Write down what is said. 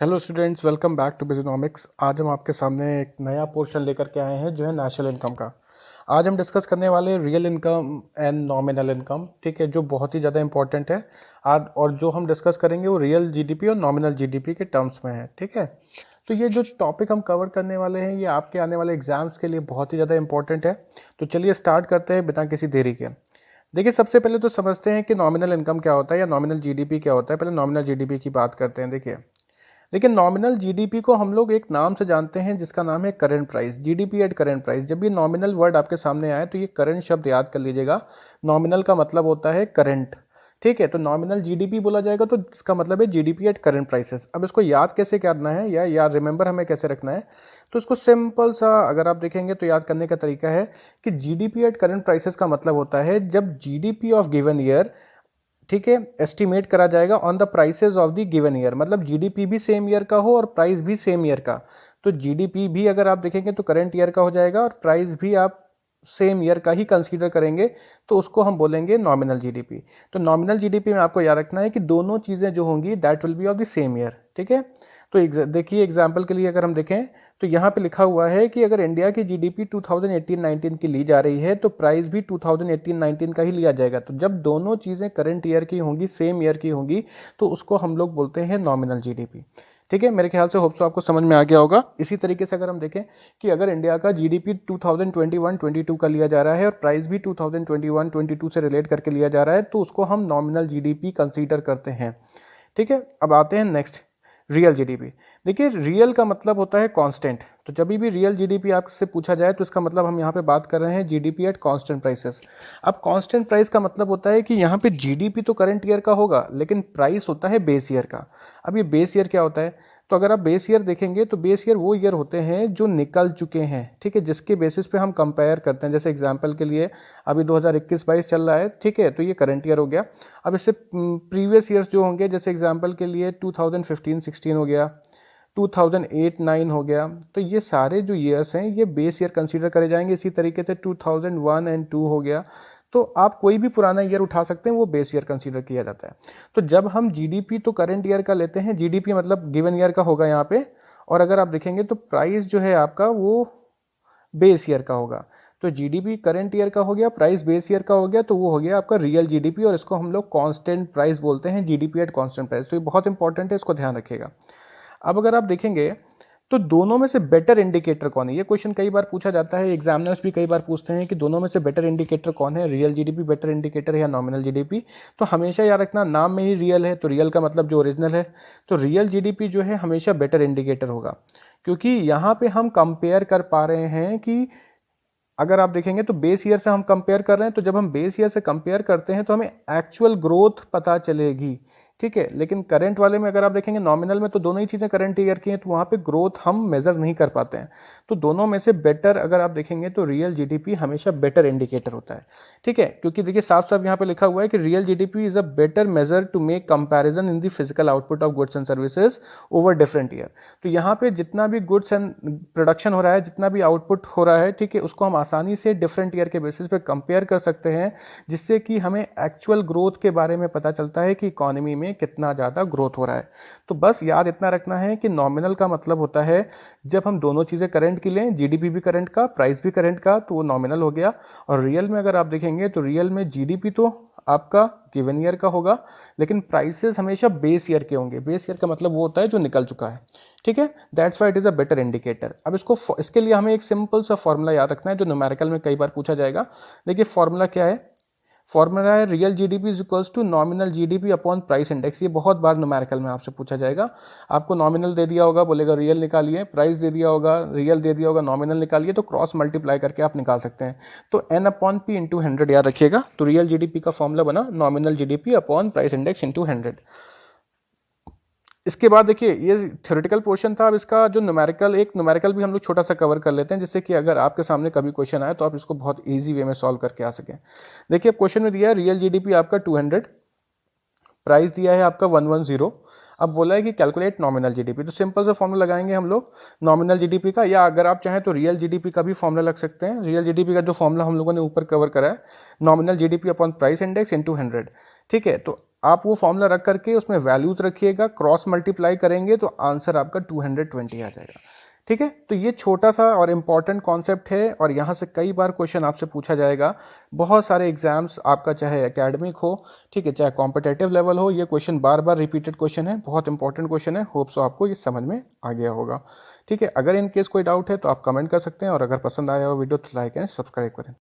Hello students, welcome back to Biznomics. आज हम आपके सामने एक नया पोर्शन लेकर के आए हैं जो है नेशनल इनकम का। आज हम डिस्कस करने वाले हैं real income and nominal income, ठीक है, जो बहुत ही ज़्यादा इंपॉर्टेंट है आज। और जो हम डिस्कस करेंगे वो रियल जीडीपी और नॉमिनल जीडीपी के टर्म्स में है, ठीक है। तो ये जो टॉपिक हम कवर करने वाले हैं ये आपके आने वाले एग्जाम्स के लिए बहुत ही ज़्यादा इंपॉर्टेंट है। तो चलिए स्टार्ट करते हैं बिना किसी देरी के। देखिए, सबसे पहले तो समझते हैं कि नॉमिनल इनकम क्या होता है या नॉमिनल जीडीपी क्या होता है। पहले नॉमिनल जीडीपी की बात करते हैं। देखिए, लेकिन नॉमिनल जीडीपी को हम लोग एक नाम से जानते हैं जिसका नाम है current price, GDP at current price. जब भी नॉमिनल वर्ड आपके सामने आए तो ये करंट शब्द याद कर लीजिएगा। नॉमिनल का मतलब होता है करंट, ठीक है। तो नॉमिनल जीडीपी बोला जाएगा तो इसका मतलब है जीडीपी एट करंट प्राइसेस। अब इसको याद कैसे करना है या याद रिमेंबर हमें कैसे रखना है, तो इसको सिंपल सा अगर आप देखेंगे तो याद करने का तरीका है कि जीडीपी एट करंट प्राइसेस का मतलब होता है जब जीडीपी ऑफ गिवन ईयर, ठीक है, एस्टिमेट करा जाएगा on the prices of the given year. मतलब जीडीपी भी सेम ईयर का हो और प्राइस भी सेम ईयर का। तो जीडीपी भी अगर आप देखेंगे तो करंट ईयर का हो जाएगा और प्राइस भी आप सेम ईयर का ही कंसीडर करेंगे, तो उसको हम बोलेंगे नॉमिनल जीडीपी। तो नॉमिनल जीडीपी में आपको याद रखना है कि दोनों चीज़ें जो होंगी that will be of the same year, ठीक है। तो देखिए, एग्जाम्पल के लिए अगर हम देखें तो यहाँ पे लिखा हुआ है कि अगर इंडिया की जीडीपी 2018-19 की ली जा रही है तो प्राइस भी 2018-19 का ही लिया जाएगा। तो जब दोनों चीज़ें करंट ईयर की होंगी, सेम ईयर की होंगी, तो उसको हम लोग बोलते हैं नॉमिनल जीडीपी, ठीक है। मेरे ख्याल से होप सो आपको समझ में आ गया होगा। इसी तरीके से अगर हम देखें कि अगर इंडिया का जीडीपी 2021-22 का लिया जा रहा है और प्राइस भी 2021-22 से रिलेट करके लिया जा रहा है, तो उसको हम नॉमिनल जीडीपी कंसीडर करते हैं, ठीक है। अब आते हैं नेक्स्ट, रियल जीडीपी। देखिए, रियल का मतलब होता है कांस्टेंट। तो जब भी रियल जीडीपी आपसे पूछा जाए तो इसका मतलब हम यहाँ पे बात कर रहे हैं जीडीपी एट कांस्टेंट प्राइसेस। अब कांस्टेंट प्राइस का मतलब होता है कि यहाँ पे जीडीपी तो करंट ईयर का होगा लेकिन प्राइस होता है बेस ईयर का। अब ये बेस ईयर क्या होता है, तो अगर आप बेस ईयर देखेंगे तो बेस ईयर वो ईयर होते हैं जो निकल चुके हैं, ठीक है, जिसके बेसिस पे हम कंपेयर करते हैं। जैसे एग्जांपल के लिए अभी 2021-22 चल रहा है, ठीक है, तो ये करंट ईयर हो गया। अब इससे प्रीवियस ईयर्स जो होंगे, जैसे एग्जांपल के लिए 2015-16 हो गया, 2008-9 हो गया, तो ये सारे जो ईयर्स हैं ये बेस ईयर कंसीडर करे जाएंगे। इसी तरीके से 2001 एंड 2 हो गया। तो आप कोई भी पुराना ईयर उठा सकते हैं, वो बेस ईयर कंसीडर किया जाता है। तो जब हम जीडीपी तो करंट ईयर का लेते हैं, जीडीपी मतलब गिवन ईयर का होगा यहाँ पे, और अगर आप देखेंगे तो प्राइस जो है आपका वो बेस ईयर का होगा। तो जीडीपी करंट ईयर का हो गया, प्राइस बेस ईयर का हो गया, तो वो हो गया आपका रियल जीडीपी, और इसको हम लोग कांस्टेंट प्राइस बोलते हैं, जीडीपी एट कांस्टेंट प्राइस। तो ये बहुत इंपॉर्टेंट है, इसको ध्यान रखिएगा। अब अगर आप देखेंगे तो दोनों में से बेटर इंडिकेटर कौन है, ये क्वेश्चन कई बार पूछा जाता है, एग्जामिनर्स भी कई बार पूछते हैं कि दोनों में से बेटर इंडिकेटर कौन है, रियल जीडीपी बेटर इंडिकेटर है या नॉमिनल जीडीपी। तो हमेशा याद रखना, नाम में ही रियल है तो रियल का मतलब जो ओरिजिनल है, तो रियल जीडीपी जो है हमेशा बेटर इंडिकेटर होगा, क्योंकि यहाँ पे हम कंपेयर कर पा रहे हैं कि अगर आप देखेंगे तो बेस ईयर से हम कंपेयर कर रहे हैं। तो जब हम बेस ईयर से कंपेयर करते हैं तो हमें एक्चुअल ग्रोथ पता चलेगी, ठीक है। लेकिन करंट वाले में अगर आप देखेंगे, नॉमिनल में तो दोनों ही चीज़ें करंट ईयर की हैं, तो वहाँ पे ग्रोथ हम मेजर नहीं कर पाते हैं। तो दोनों में से बेटर अगर आप देखेंगे तो रियल जीडीपी हमेशा बेटर इंडिकेटर होता है, ठीक है। क्योंकि देखिए, साफ साफ यहाँ पे लिखा हुआ है कि real GDP is a better measure to make comparison in the physical output of goods and services over different year. तो यहाँ पे जितना भी गुड्स एंड प्रोडक्शन हो रहा है, जितना भी आउटपुट हो रहा है, ठीक है, उसको हम आसानी से डिफरेंट ईयर के बेसिस पे कंपेयर कर सकते हैं, जिससे कि हमें एक्चुअल ग्रोथ के बारे में पता चलता है कि इकोनॉमी में कितना ज़्यादा ग्रोथ हो रहा है। तो बस याद इतना रखना है कि नॉमिनल का मतलब होता है जब हम दोनों चीज़ें करंट की लें, जीडीपी भी करंट का, प्राइस भी करंट का, तो वो नॉमिनल हो गया। और रियल में अगर आप देखेंगे तो रियल में जीडीपी तो आपका गिवन ईयर का होगा, लेकिन प्राइसेस हमेशा बेस ईयर के होंगे। बेस ईयर का मतलब वो होता है जो निकल चुका है, ठीक है। That's why it is a better indicator. अब इसके लिए हमें एक सिंपल सा फॉर्मूला याद रखना है जो न्यूमेरिकल में कई बार पूछा जाएगा। देखिए, फॉर्मूला क्या है, फॉर्मूला है real GDP is equals to nominal GDP upon price index. ये बहुत बार न्यूमेरिकल में आपसे पूछा जाएगा। आपको नॉमिनल दे दिया होगा, बोलेगा रियल निकालिए, प्राइस दे दिया होगा, रियल दे दिया होगा, नॉमिनल निकालिए, तो क्रॉस मल्टीप्लाई करके आप निकाल सकते हैं। तो n अपॉन पी इंटू 100 याद रखिएगा। तो रियल जीडीपी का फॉर्मूला बना nominal GDP upon price index into 100। इसके बाद देखिए, ये थ्योरेटिकल पोर्शन था। अब इसका जो एक न्यूमेरिकल भी हम लोग छोटा सा कवर कर लेते हैं, जिससे कि अगर आपके सामने कभी क्वेश्चन आए तो आप इसको बहुत इजी वे में सॉल्व करके आ सकें। देखिए, क्वेश्चन में दिया है रियल जीडीपी आपका 200, प्राइस दिया है आपका 110। अब बोला है कि कैलकुलेट नॉमिनल जीडीपी। तो सिंपल सा फॉर्मूला लगाएंगे हम लोग नॉमिनल जीडीपी का, या अगर आप चाहें तो रियल जीडीपी का भी फॉर्मूला लग सकते हैं। रियल जीडीपी का जो फॉर्मूला हम लोगों ने ऊपर कवर करा है, nominal GDP upon price index into 100, ठीक है। तो आप वो फॉर्मूला रख करके उसमें वैल्यूज रखिएगा, क्रॉस मल्टीप्लाई करेंगे तो आंसर आपका 220 आ जाएगा। ठीक है, तो ये छोटा सा और इम्पॉर्टेंट कॉन्सेप्ट है और यहाँ से कई बार क्वेश्चन आपसे पूछा जाएगा। बहुत सारे एग्जाम्स आपका चाहे एकेडमिक हो, ठीक है, चाहे कॉम्पिटेटिव लेवल हो, ये क्वेश्चन बार बार रिपीटेड क्वेश्चन है, बहुत इंपॉर्टेंट क्वेश्चन है। होप सो आपको ये समझ में आ गया होगा। ठीक है, अगर इन केस कोई डाउट है तो आप कमेंट कर सकते हैं और अगर पसंद आया हो वीडियो तो लाइक एंड सब्सक्राइब करें।